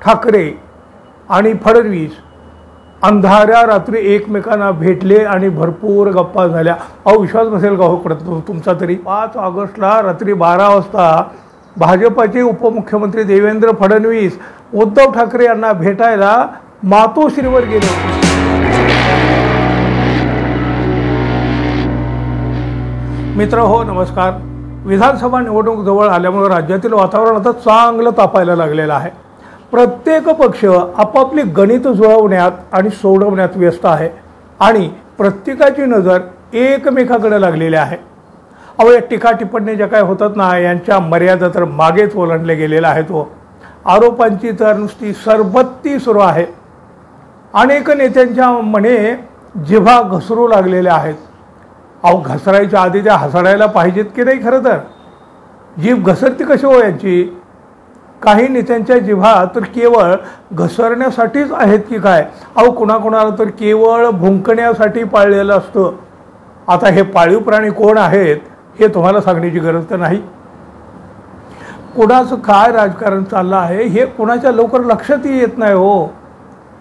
ठाकरे आणि फडणवीस अंधाऱ्या रात्री एकमेकांना भेटले आणि भरपूर गप्पा झाल्या। अहो विश्वास बसेल का हो तुमचा तरी? 5 ऑगस्टला रात्री 12 वाजता भाजपचे उपमुख्यमंत्री देवेंद्र फडणवीस उद्धव ठाकरे यांना भेटायला मातोश्रीवर गेले होते। मित्र हो नमस्कार। विधानसभा निवडणूक जवळ आल्यामुळे राज्यातील वातावरण आता चांगलं तापायला लागलेलं आहे। प्रत्येक पक्ष आपापली गणित जुळवण्यात आणि सोडवण्यात व्यस्त आहे आणि प्रत्येकाची नजर एकमेकाकडे लागलेली आहे। अहो या टीका टिप्पणी ज्या काय होतात ना यांच्या मर्यादा तर मागेच ओलांडले गेलेला आहे। तो आरोपांची तर नुसती सरबत्ती सुरू आहे। अनेक नेत्यांच्या मने जिभा घसरू लागलेल्या आहेत। अहो घसरायच्या आधी त्या हसडायला पाहिजेत की नाही? खरं तर जीभ घसरती कशी हो यांची? काही नेत्यांच्या जिभा तर केवळ घसरण्यासाठीच आहेत की काय? अहो कुणाकुणाला तर केवळ भुंकण्यासाठी पाळलेलं असतं। आता हे पाळीव प्राणी कोण आहेत हे तुम्हाला सांगण्याची गरज तर नाही। कुणाचं काय राजकारण चाललं आहे हे कुणाच्या लवकर लक्षातही येत नाही हो।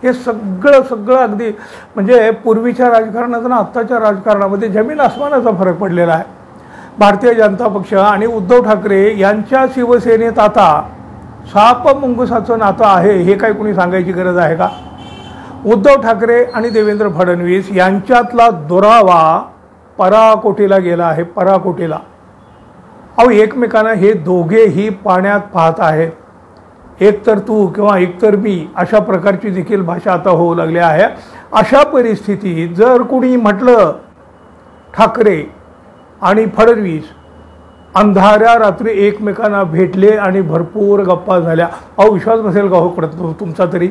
हे सगळं अगदी म्हणजे पूर्वीच्या राजकारणात आणि आत्ताच्या राजकारणामध्ये जमीन आसमानाचा फरक पडलेला आहे। भारतीय जनता पक्ष आणि उद्धव ठाकरे यांच्या शिवसेनेत आता साप मुंगसाचं नातं आहे हे काय कोणी सांगायची गरज आहे का? उद्धव ठाकरे आणि देवेंद्र फडणवीस यांच्यातला दुरावा पराकोटीला गेला आहे, पराकोटीला। अहो एकमेकांना हे दोघेही पाण्यात पाहत आहेत। एक तर तू किंवा एक तर मी अशा प्रकारची देखील भाषा आता होऊ लागली आहे। अशा परिस्थितीत जर कोणी म्हटलं ठाकरे आणि फडणवीस अंधाऱ्या रात्री एकमेकांना भेटले आणि भरपूर गप्पा झाल्या, अहो विश्वास बसेल का हो तुमचा तरी?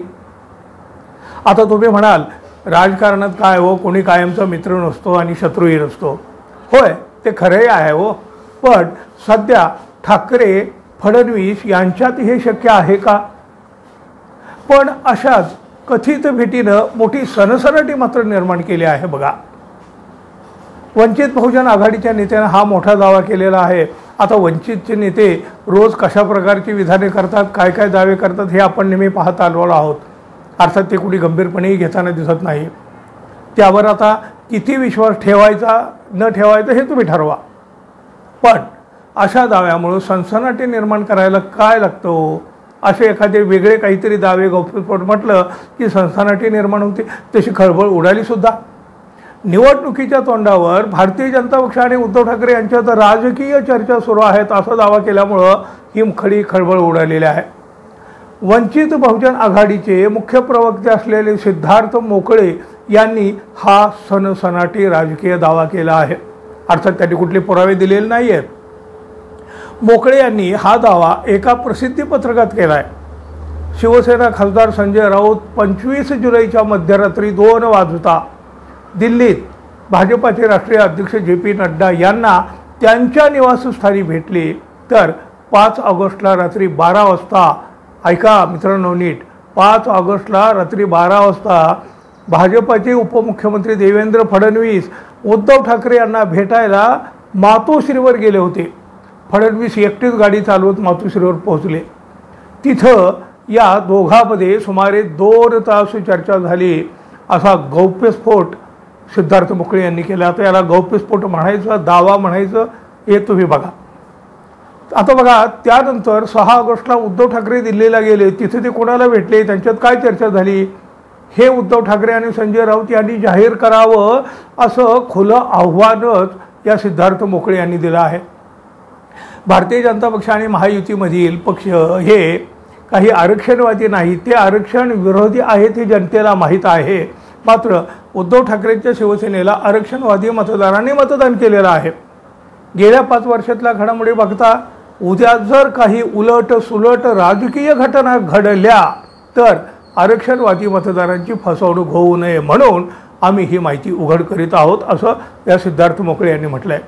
आता तुम्ही म्हणाल राजकारणात काय हो, कोणी कायमचा मित्र नसतो आणि शत्रूही नसतो। होय ते खरंही आहे हो, पण सध्या ठाकरे फडणवीस यांच्यात हे शक्य आहे का? पण अशाच कथित भेटीनं मोठी सनसनाटी मात्र निर्माण केली आहे बघा। वंचित बहुजन आघाडीच्या नेत्यानं हा मोठा दावा केलेला आहे। आता वंचितचे नेते रोज कशा प्रकारची विधाने करतात, काय काय दावे करतात हे आपण नेहमी पाहत आलो आहोत। अर्थात ते कुणी गंभीरपणेही घेताना दिसत नाही। त्यावर आता किती विश्वास ठेवायचा न ठेवायचा हे तुम्ही ठरवा। पण अशा दाव्यामुळे सनसनाटी निर्माण करायला काय लागतं हो? असे एखादे वेगळे काहीतरी दावे गौप्यस्फोट म्हटलं की सनसनाटी निर्माण होते। तशी खळबळ उडाली सुद्धा। निवडणुकीच्या तोंडावर भारतीय जनता पक्ष आणि उद्धव ठाकरे यांच्यात राजकीय चर्चा सुरू आहेत असा दावा केल्यामुळं ही खडी खळबळ उडालेली आहे। वंचित बहुजन आघाडीचे मुख्य प्रवक्ते असलेले सिद्धार्थ मोकळे यांनी हा सनसनाटी राजकीय दावा केला आहे। अर्थात त्यांनी कुठले पुरावे दिलेले नाही आहेत। मोकळे यांनी हा दावा एका प्रसिद्धी पत्रकात केला आहे। शिवसेना खासदार संजय राऊत 25 जुलैच्या मध्यरात्री 2 वाजता दिल्लीत भाजपाचे राष्ट्रीय अध्यक्ष JP नड्डा यांना त्यांच्या निवासस्थानी भेटले, तर 5 ऑगस्टला रात्री 12 वाजता ऐका मित्रांनो नीट, 5 ऑगस्टला रात्री 12 वाजता भाजपाचे उपमुख्यमंत्री देवेंद्र फडणवीस उद्धव ठाकरे यांना भेटायला मातोश्रीवर गेले होते। फडणवीस एकटीच गाडी चालवत मातोश्रीवर पोहोचले। तिथं या दोघांमध्ये सुमारे 2 तास चर्चा झाली असा गौप्यस्फोट सिद्धार्थ मोकळे यांनी केला। आता याला गौप्यस्फोट म्हणायचं, दावा म्हणायचं हे तुम्ही बघा। आता बघा त्यानंतर 6 ऑगस्टला उद्धव ठाकरे दिल्लीला गेले। तिथे ते कोणाला भेटले, त्यांच्यात काय चर्चा झाली हे उद्धव ठाकरे आणि संजय राऊत यांनी जाहीर करावं असं खुलं आव्हानच या सिद्धार्थ मोकळे यांनी दिलं आहे। भारतीय जनता पक्ष आणि महायुतीमधील पक्ष हे काही आरक्षणवादी नाही, ते आरक्षण विरोधी आहेत हे जनतेला माहीत आहे। मात्र उद्धव ठाकरेंच्या शिवसेनेला आरक्षणवादी मतदारांनी मतदान केलेलं आहे। गेल्या 5 वर्षातल्या घडामोडी बघता उद्या जर काही उलट सुलट राजकीय घटना घडल्या तर आरक्षणवादी मतदारांची फसवणूक होऊ नये म्हणून आम्ही ही माहिती उघड करीत आहोत असं या सिद्धार्थ मोकळे यांनी म्हटलंय।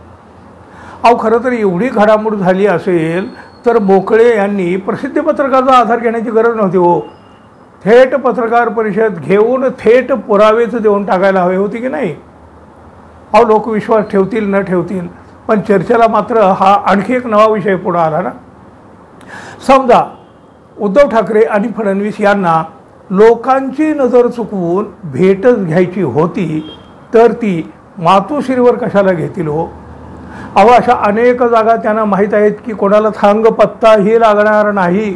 अहो खरं तर एवढी घडामोड झाली असेल तर मोकळे यांनी प्रसिद्धी पत्रकाचा आधार घेण्याची गरज नव्हती हो। थेट पत्रकार परिषद घेऊन थेट पुरावेच देऊन टाकायला हवे होते की नाही? अहो लोक विश्वास ठेवतील न ठेवतील, पण चर्चेला मात्र हा आणखी एक नवा विषय पुढे आला ना। समजा उद्धव ठाकरे आणि फडणवीस यांना लोकांची नजर चुकवून भेटच घ्यायची होती तर ती मातोश्रीवर कशाला घेतील हो? अहो, अशा अनेक जागा त्यांना माहीत आहेत की कोणाला थांग पत्ताही लागणार नाही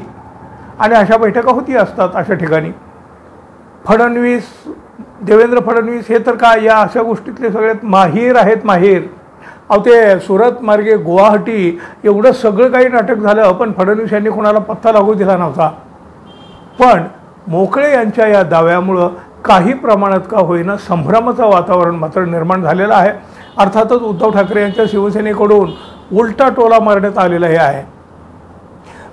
आणि अशा बैठका होती असतात अशा ठिकाणी. देवेंद्र फडणवीस हे तर काय या अशा गोष्टीतले सगळ्यात माहीर आहेत, माहीर. अहो, ते सुरत मार्गे गुवाहाटी एवढं सगळं काही नाटक झालं पण फडणवीस यांनी कोणाला पत्ता लागू दिला नव्हता. पण मोकळे यांच्या या दाव्यामुळं काही प्रमाणात का होईना संभ्रमाचं वातावरण मात्र निर्माण झालेलं आहे. अर्थातच उद्धव ठाकरे यांच्या शिवसेनेकडून उलटा टोला मारण्यात आलेला हे आहे.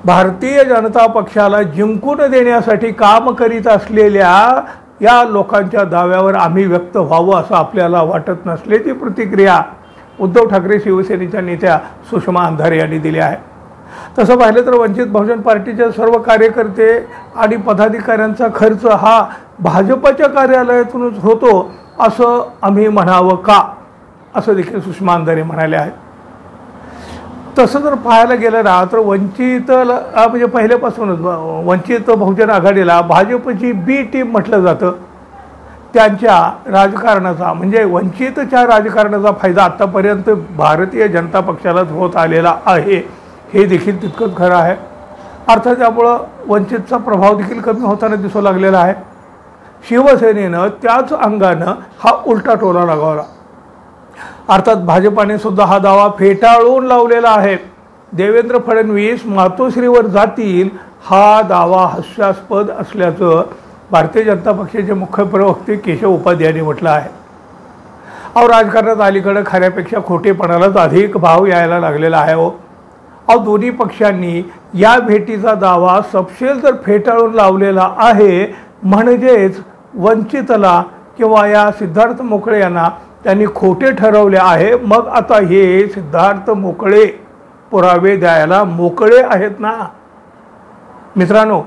भारतीय जनता पक्षाला जिंकून देण्यासाठी काम करीत असलेल्या या लोकांच्या दाव्यावर आम्ही व्यक्त व्हावं असं आपल्याला वाटत नसल्याची प्रतिक्रिया उद्धव ठाकरे शिवसेनेच्या नेत्या सुषमा अंधारे यांनी दिली आहे. तसं पाहिलं तर वंचित बहुजन पार्टीचे सर्व कार्यकर्ते आणि पदाधिकाऱ्यांचा खर्च हा भाजपच्या कार्यालयातूनच होतो असं आम्ही म्हणावं का, असं देखील सुषमा अंधारे म्हणाले आहेत. तसं जर पाहायला गेलं ना तर वंचित म्हणजे पहिल्यापासूनच वंचित बहुजन आघाडीला भाजपची बी टीम म्हटलं जातं. त्यांच्या राजकारणाचा म्हणजे वंचितच्या राजकारणाचा फायदा आत्तापर्यंत भारतीय जनता पक्षालाच होत आलेला आहे हे देखील तितकंच खरं आहे. अर्थात त्यामुळं वंचितचा प्रभाव देखील कमी होताना दिसू लागलेला आहे. शिवसेनेनं त्याच अंगानं हा उलटा टोला लगावला. अर्थात भाजपाने सुद्धा हा दावा फेटाळून लावलेला आहे. देवेंद्र फडणवीस मातोश्रीवर जातील हा दावा हास्यास्पद असल्याचं भारतीय जनता पक्षाचे मुख्य प्रवक्ते केशव उपाध्ये यांनी म्हटलं आहे. अहो, राजकारणात अलीकडे खऱ्यापेक्षा खोटेपणालाच अधिक भाव यायला लागलेला आहे हो. अहो, दोन्ही पक्षांनी या भेटीचा दावा सपशेल तर फेटाळून लावलेला आहे. म्हणजेच वंचितला किंवा या सिद्धार्थ मोकळे यांना त्यांनी खोटे ठरवले आहे. मग आता हे सिद्धार्थ मोकळे पुरावे द्यायला मोकळे आहेत ना. मित्रांनो,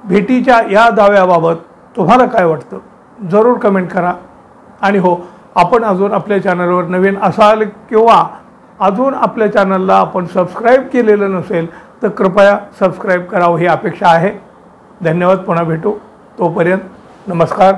भेटीच्या या दाव्याबाबत तुम्हाला काय वाटतं जरूर कमेंट करा. आणि हो, आपण अजून आपल्या चॅनलवर नवीन असाल किंवा अजून आपल्या चॅनलला आपण सबस्क्राईब केलेलं नसेल तर कृपया सबस्क्राईब करावं ही अपेक्षा आहे. धन्यवाद. पुन्हा भेटू. तोपर्यंत नमस्कार.